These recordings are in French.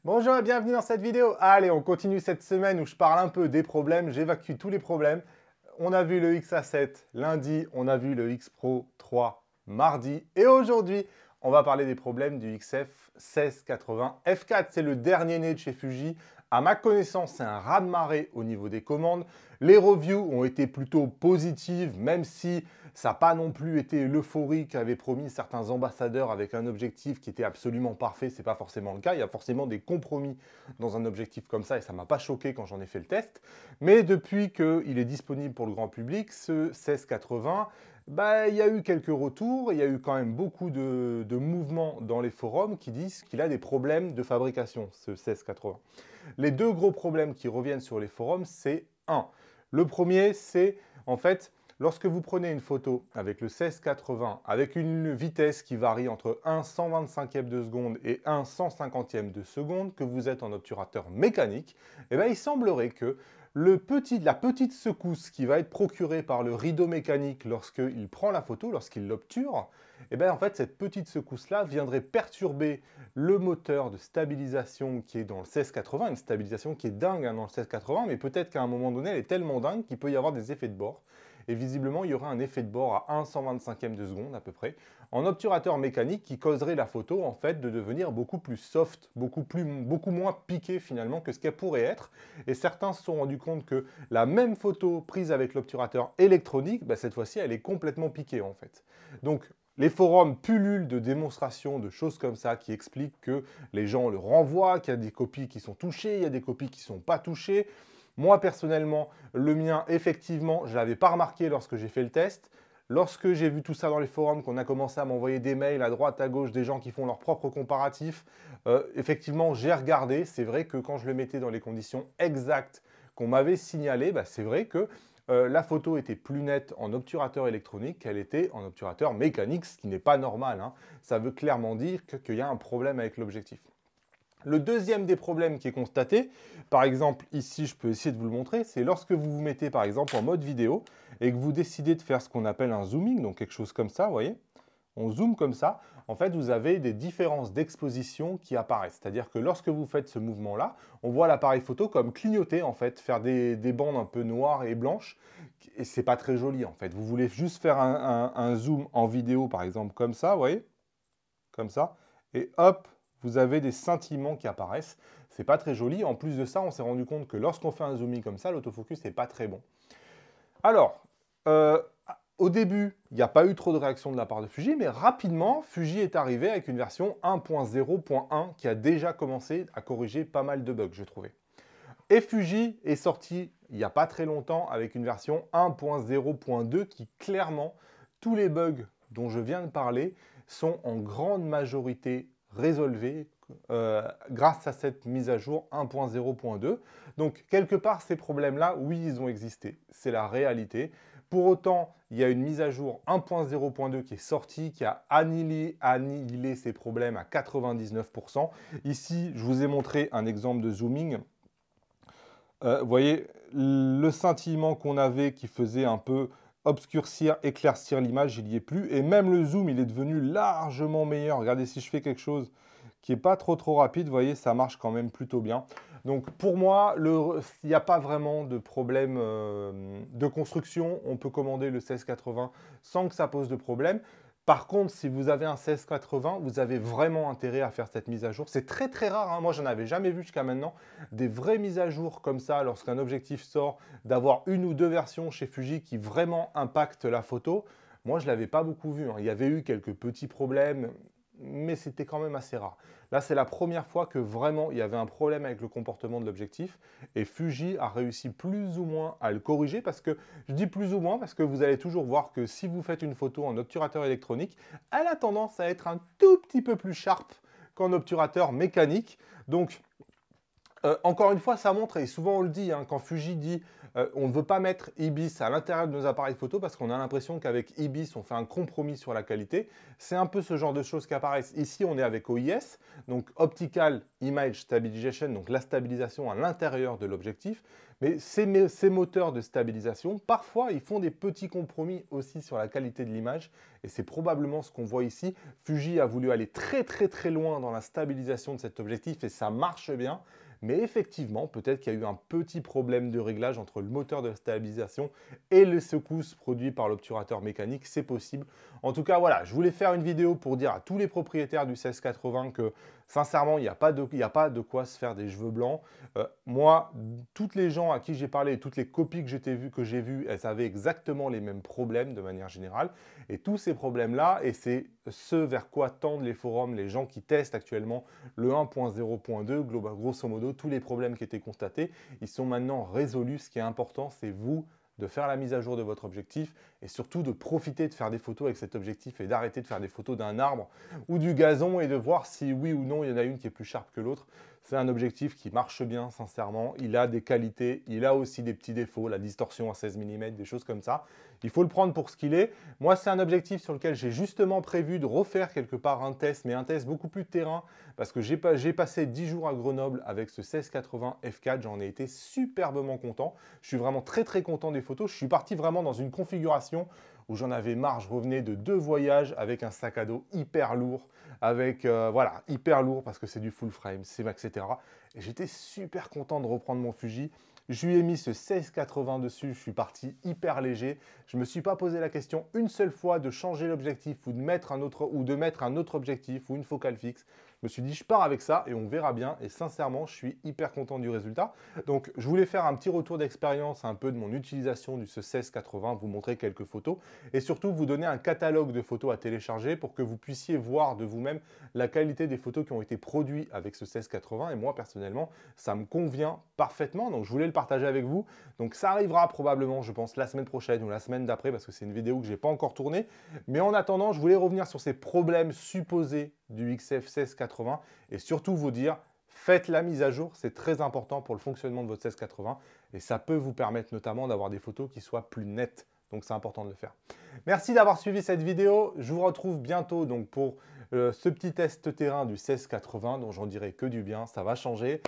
Bonjour et bienvenue dans cette vidéo. Allez, on continue cette semaine où je parle un peu des problèmes, j'évacue tous les problèmes. On a vu le XA7 lundi, on a vu le X Pro 3 mardi et aujourd'hui, on va parler des problèmes du XF 1680 F4. C'est le dernier né de chez Fuji. À ma connaissance, c'est un raz-de-marée au niveau des commandes. Les reviews ont été plutôt positives, même si ça n'a pas non plus été l'euphorie qu'avaient promis certains ambassadeurs avec un objectif qui était absolument parfait. Ce n'est pas forcément le cas. Il y a forcément des compromis dans un objectif comme ça et ça ne m'a pas choqué quand j'en ai fait le test. Mais depuis qu'il est disponible pour le grand public, ce 1680, il y a eu quelques retours, il y a eu quand même beaucoup de mouvements dans les forums qui disent qu'il a des problèmes de fabrication, ce 1680. Les deux gros problèmes qui reviennent sur les forums, c'est un. Le premier, c'est en fait, lorsque vous prenez une photo avec le 1680, avec une vitesse qui varie entre 1/125e de seconde et 1/150e de seconde, que vous êtes en obturateur mécanique, eh bien, il semblerait que la petite secousse qui va être procurée par le rideau mécanique lorsqu'il prend la photo, lorsqu'il l'obture, eh bien, en fait, cette petite secousse-là viendrait perturber le moteur de stabilisation qui est dans le 1680, une stabilisation qui est dingue dans le 1680, mais peut-être qu'à un moment donné, elle est tellement dingue qu'il peut y avoir des effets de bord. Et visiblement, il y aurait un effet de bord à 1/125e de seconde à peu près, en obturateur mécanique qui causerait la photo en fait de devenir beaucoup plus soft, beaucoup moins piquée finalement que ce qu'elle pourrait être. Et certains se sont rendus compte que la même photo prise avec l'obturateur électronique, cette fois-ci, elle est complètement piquée en fait. Donc, les forums pullulent de démonstrations, de choses comme ça qui expliquent que les gens le renvoient, qu'il y a des copies qui sont touchées, il y a des copies qui ne sont pas touchées. Moi, personnellement, le mien, effectivement, je ne l'avais pas remarqué lorsque j'ai fait le test. Lorsque j'ai vu tout ça dans les forums, qu'on a commencé à m'envoyer des mails à droite, à gauche, des gens qui font leurs propres comparatifs, effectivement, j'ai regardé. C'est vrai que quand je le mettais dans les conditions exactes qu'on m'avait signalées, c'est vrai que la photo était plus nette en obturateur électronique qu'elle était en obturateur mécanique, ce qui n'est pas normal, hein. Ça veut clairement dire qu'il y a un problème avec l'objectif. Le deuxième des problèmes qui est constaté, par exemple ici je peux essayer de vous le montrer, c'est lorsque vous vous mettez par exemple en mode vidéo et que vous décidez de faire ce qu'on appelle un zooming, donc quelque chose comme ça, vous voyez, on zoome comme ça, en fait vous avez des différences d'exposition qui apparaissent. C'est-à-dire que lorsque vous faites ce mouvement-là, on voit l'appareil photo comme clignoter en fait, faire des bandes un peu noires et blanches, et c'est pas très joli en fait. Vous voulez juste faire un zoom en vidéo par exemple comme ça, vous voyez, comme ça, et hop, vous avez des scintillements qui apparaissent. C'est pas très joli. En plus de ça, on s'est rendu compte que lorsqu'on fait un zooming comme ça, l'autofocus n'est pas très bon. Alors, au début, il n'y a pas eu trop de réactions de la part de Fuji, mais rapidement, Fuji est arrivé avec une version 1.0.1 qui a déjà commencé à corriger pas mal de bugs, j'ai trouvé. Et Fuji est sorti il n'y a pas très longtemps avec une version 1.0.2 qui clairement, tous les bugs dont je viens de parler sont en grande majorité résolvés grâce à cette mise à jour 1.0.2. Donc quelque part ces problèmes-là, oui, ils ont existé, c'est la réalité. Pour autant, il y a une mise à jour 1.0.2 qui est sortie, qui a annihilé ces problèmes à 99%. Ici, je vous ai montré un exemple de zooming. Vous voyez, le scintillement qu'on avait qui faisait un peu obscurcir, éclaircir l'image, il n'y est plus. Et même le zoom, il est devenu largement meilleur. Regardez, si je fais quelque chose qui n'est pas trop rapide, vous voyez, ça marche quand même plutôt bien. Donc pour moi, il n'y a pas vraiment de problème de construction. On peut commander le 1680 sans que ça pose de problème. Par contre, si vous avez un 1680, vous avez vraiment intérêt à faire cette mise à jour. C'est très rare, hein. Moi, je n'en avais jamais vu jusqu'à maintenant des vraies mises à jour comme ça lorsqu'un objectif sort, d'avoir une ou deux versions chez Fuji qui vraiment impactent la photo. Moi, je ne l'avais pas beaucoup vu, hein. Il y avait eu quelques petits problèmes, mais c'était quand même assez rare. Là, c'est la première fois que vraiment il y avait un problème avec le comportement de l'objectif et Fuji a réussi plus ou moins à le corriger parce que, je dis plus ou moins parce que vous allez toujours voir que si vous faites une photo en obturateur électronique, elle a tendance à être un tout petit peu plus sharp qu'en obturateur mécanique. Donc, Encore une fois, ça montre, et souvent on le dit, hein, quand Fuji dit on ne veut pas mettre IBIS à l'intérieur de nos appareils photo parce qu'on a l'impression qu'avec IBIS, on fait un compromis sur la qualité. C'est un peu ce genre de choses qui apparaissent. Ici, on est avec OIS, donc Optical Image Stabilization, donc la stabilisation à l'intérieur de l'objectif. Mais ces moteurs de stabilisation, parfois, ils font des petits compromis aussi sur la qualité de l'image. Et c'est probablement ce qu'on voit ici. Fuji a voulu aller très très très loin dans la stabilisation de cet objectif et ça marche bien. Mais effectivement, peut-être qu'il y a eu un petit problème de réglage entre le moteur de stabilisation et les secousses produites par l'obturateur mécanique, c'est possible. En tout cas, voilà, je voulais faire une vidéo pour dire à tous les propriétaires du 1680 que, sincèrement, il n'y a pas de quoi se faire des cheveux blancs. Moi, toutes les gens à qui j'ai parlé, toutes les copies que j'ai vues, elles avaient exactement les mêmes problèmes de manière générale. Et tous ces problèmes-là, et c'est ce vers quoi tendent les forums, les gens qui testent actuellement le 1.0.2, grosso modo, tous les problèmes qui étaient constatés, ils sont maintenant résolus. Ce qui est important, c'est vous de faire la mise à jour de votre objectif et surtout de profiter de faire des photos avec cet objectif et d'arrêter de faire des photos d'un arbre ou du gazon et de voir si oui ou non il y en a une qui est plus sharp que l'autre. C'est un objectif qui marche bien, sincèrement. Il a des qualités, il a aussi des petits défauts, la distorsion à 16 mm, des choses comme ça. Il faut le prendre pour ce qu'il est. Moi, c'est un objectif sur lequel j'ai justement prévu de refaire quelque part un test, mais un test beaucoup plus terrain, parce que j'ai passé 10 jours à Grenoble avec ce 1680 f4. J'en ai été superbement content. Je suis vraiment très très content des photos. Je suis parti vraiment dans une configuration où j'en avais marre. Je revenais de 2 voyages avec un sac à dos hyper lourd, avec voilà, hyper lourd parce que c'est du full frame, etc. Et j'étais super content de reprendre mon Fuji. Je lui ai mis ce 1680 dessus, je suis parti hyper léger. Je ne me suis pas posé la question une seule fois de changer l'objectif ou de mettre un autre objectif ou une focale fixe. Je me suis dit, je pars avec ça et on verra bien. Et sincèrement, je suis hyper content du résultat. Donc, je voulais faire un petit retour d'expérience un peu de mon utilisation du ce 1680, vous montrer quelques photos et surtout vous donner un catalogue de photos à télécharger pour que vous puissiez voir de vous-même la qualité des photos qui ont été produites avec ce 1680. Et moi, personnellement, ça me convient parfaitement. Donc, je voulais le partager avec vous. Donc, ça arrivera probablement, je pense, la semaine prochaine ou la semaine d'après parce que c'est une vidéo que je n'ai pas encore tournée. Mais en attendant, je voulais revenir sur ces problèmes supposés du XF 1680 et surtout vous dire, faites la mise à jour, c'est très important pour le fonctionnement de votre 1680 et ça peut vous permettre notamment d'avoir des photos qui soient plus nettes. Donc c'est important de le faire. Merci d'avoir suivi cette vidéo. Je vous retrouve bientôt donc, pour ce petit test terrain du 1680 dont j'en dirai que du bien, ça va changer.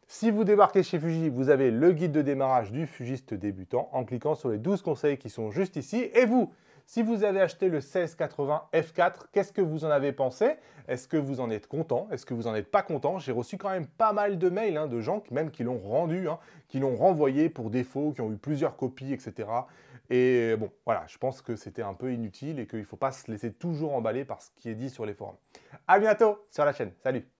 Si vous débarquez chez Fuji, vous avez le guide de démarrage du fugiste débutant en cliquant sur les 12 conseils qui sont juste ici. Et vous, si vous avez acheté le 1680 f4, qu'est-ce que vous en avez pensé? Est-ce que vous en êtes content? Est-ce que vous n'en êtes pas content? J'ai reçu quand même pas mal de mails de gens même qui l'ont rendu, qui l'ont renvoyé pour défaut, qui ont eu plusieurs copies, etc. Et bon, voilà, je pense que c'était un peu inutile et qu'il ne faut pas se laisser toujours emballer par ce qui est dit sur les forums. À bientôt sur la chaîne. Salut!